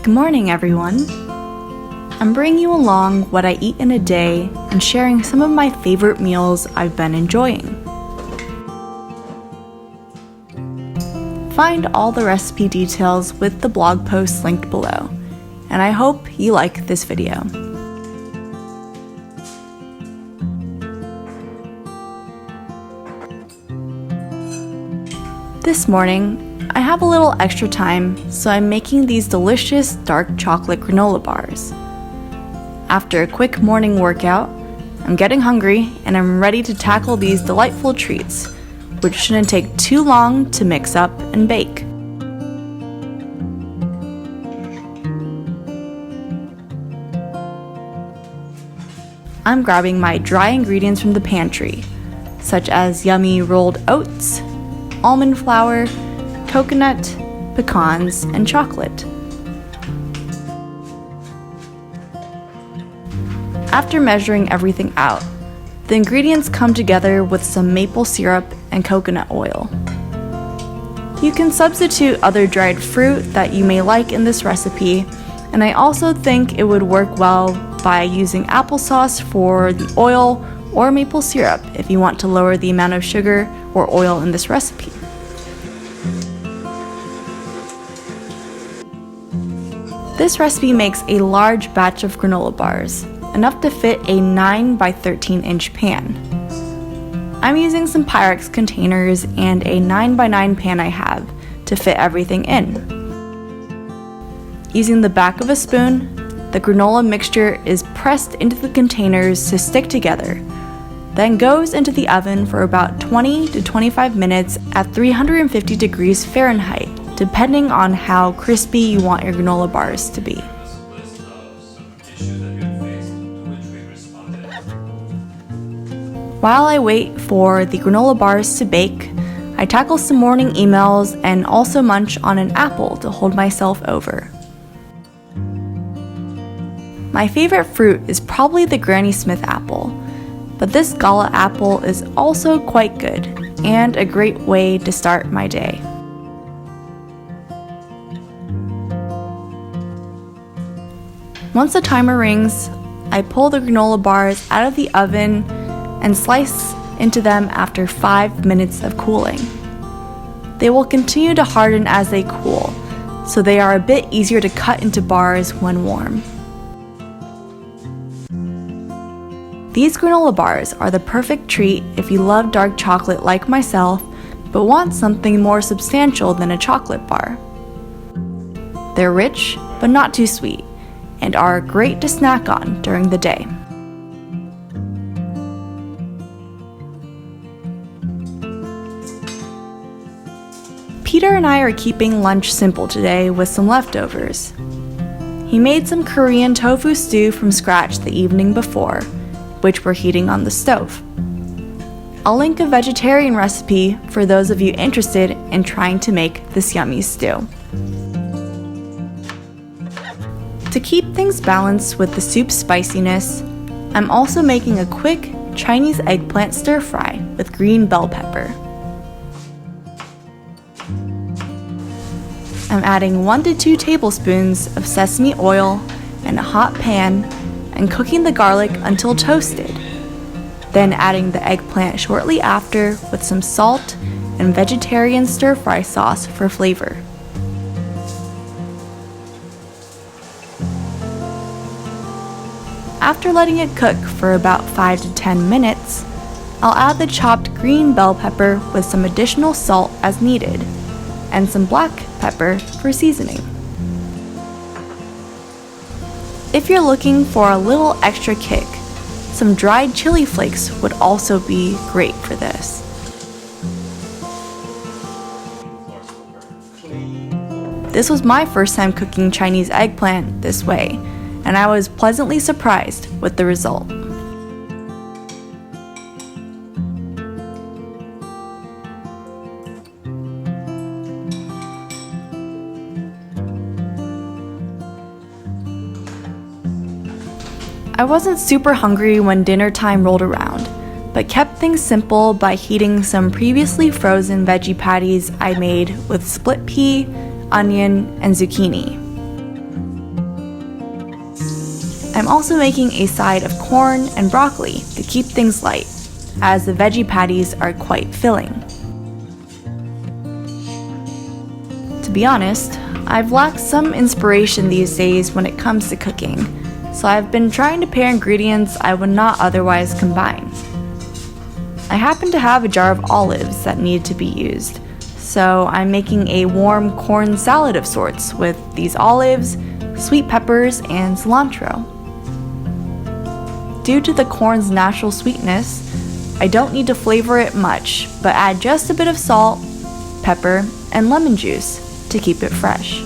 Good morning, everyone. I'm bringing you along what I eat in a day and sharing some of my favorite meals I've been enjoying. Find all the recipe details with the blog post linked below, and I hope you like this video. This morning, I have a little extra time, so I'm making these delicious dark chocolate granola bars. After a quick morning workout, I'm getting hungry and I'm ready to tackle these delightful treats, which shouldn't take too long to mix up and bake. I'm grabbing my dry ingredients from the pantry, such as yummy rolled oats, almond flour, coconut, pecans, and chocolate. After measuring everything out, the ingredients come together with some maple syrup and coconut oil. You can substitute other dried fruit that you may like in this recipe, and I also think it would work well by using applesauce for the oil or maple syrup if you want to lower the amount of sugar or oil in this recipe. This recipe makes a large batch of granola bars, enough to fit a 9 by 13 inch pan. I'm using some Pyrex containers and a 9 by 9 pan I have to fit everything in. Using the back of a spoon, the granola mixture is pressed into the containers to stick together, then goes into the oven for about 20 to 25 minutes at 350 degrees Fahrenheit, depending on how crispy you want your granola bars to be. While I wait for the granola bars to bake, I tackle some morning emails and also munch on an apple to hold myself over. My favorite fruit is probably the Granny Smith apple, but this Gala apple is also quite good and a great way to start my day. Once the timer rings, I pull the granola bars out of the oven and slice into them after 5 minutes of cooling. They will continue to harden as they cool, so they are a bit easier to cut into bars when warm. These granola bars are the perfect treat if you love dark chocolate like myself, but want something more substantial than a chocolate bar. They're rich, but not too sweet, and are great to snack on during the day. Peter and I are keeping lunch simple today with some leftovers. He made some Korean tofu stew from scratch the evening before, which we're heating on the stove. I'll link a vegetarian recipe for those of you interested in trying to make this yummy stew. To keep things balanced with the soup's spiciness, I'm also making a quick Chinese eggplant stir fry with green bell pepper. I'm adding 1 to 2 tablespoons of sesame oil in a hot pan and cooking the garlic until toasted, then adding the eggplant shortly after with some salt and vegetarian stir-fry sauce for flavor. After letting it cook for about 5 to 10 minutes, I'll add the chopped green bell pepper with some additional salt as needed, and some black pepper for seasoning. If you're looking for a little extra kick, some dried chili flakes would also be great for this. This was my first time cooking Chinese eggplant this way, and I was pleasantly surprised with the result. I wasn't super hungry when dinner time rolled around, but kept things simple by heating some previously frozen veggie patties I made with split pea, onion, and zucchini. I'm also making a side of corn and broccoli to keep things light, as the veggie patties are quite filling. To be honest, I've lacked some inspiration these days when it comes to cooking, so I've been trying to pair ingredients I would not otherwise combine. I happen to have a jar of olives that need to be used, so I'm making a warm corn salad of sorts with these olives, sweet peppers, and cilantro. Due to the corn's natural sweetness, I don't need to flavor it much, but add just a bit of salt, pepper, and lemon juice to keep it fresh.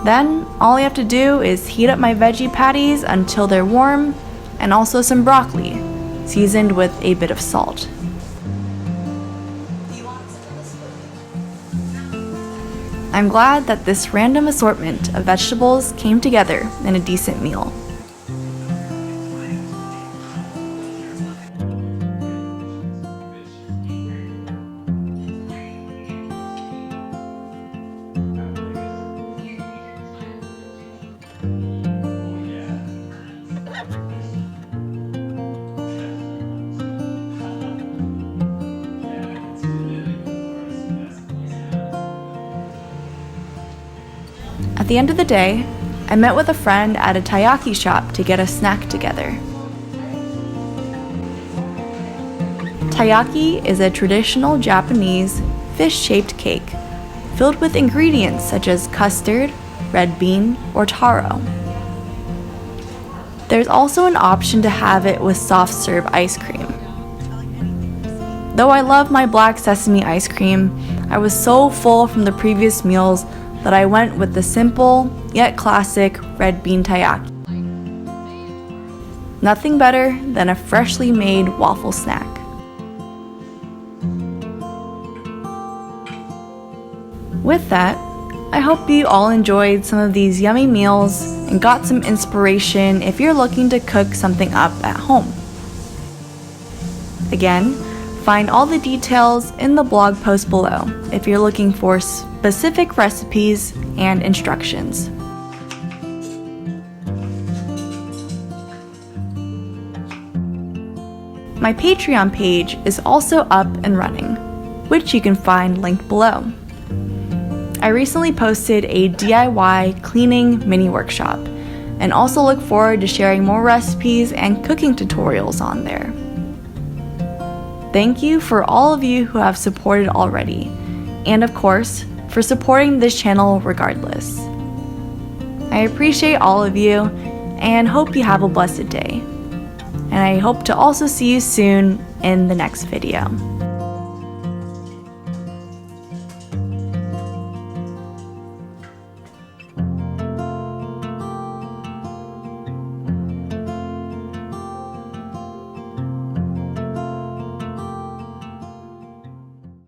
Then, all I have to do is heat up my veggie patties until they're warm, and also some broccoli, seasoned with a bit of salt. I'm glad that this random assortment of vegetables came together in a decent meal. At the end of the day, I met with a friend at a taiyaki shop to get a snack together. Taiyaki is a traditional Japanese fish-shaped cake filled with ingredients such as custard, red bean, or taro. There's also an option to have it with soft serve ice cream. Though I love my black sesame ice cream, I was so full from the previous meals that I went with the simple, yet classic, red bean taiyaki. Nothing better than a freshly made waffle snack. With that, I hope you all enjoyed some of these yummy meals and got some inspiration if you're looking to cook something up at home. Again, find all the details in the blog post below if you're looking for specific recipes and instructions. My Patreon page is also up and running, which you can find linked below. I recently posted a DIY cleaning mini workshop, and also look forward to sharing more recipes and cooking tutorials on there. Thank you for all of you who have supported already, and of course, for supporting this channel regardless. I appreciate all of you and hope you have a blessed day. And I hope to also see you soon in the next video.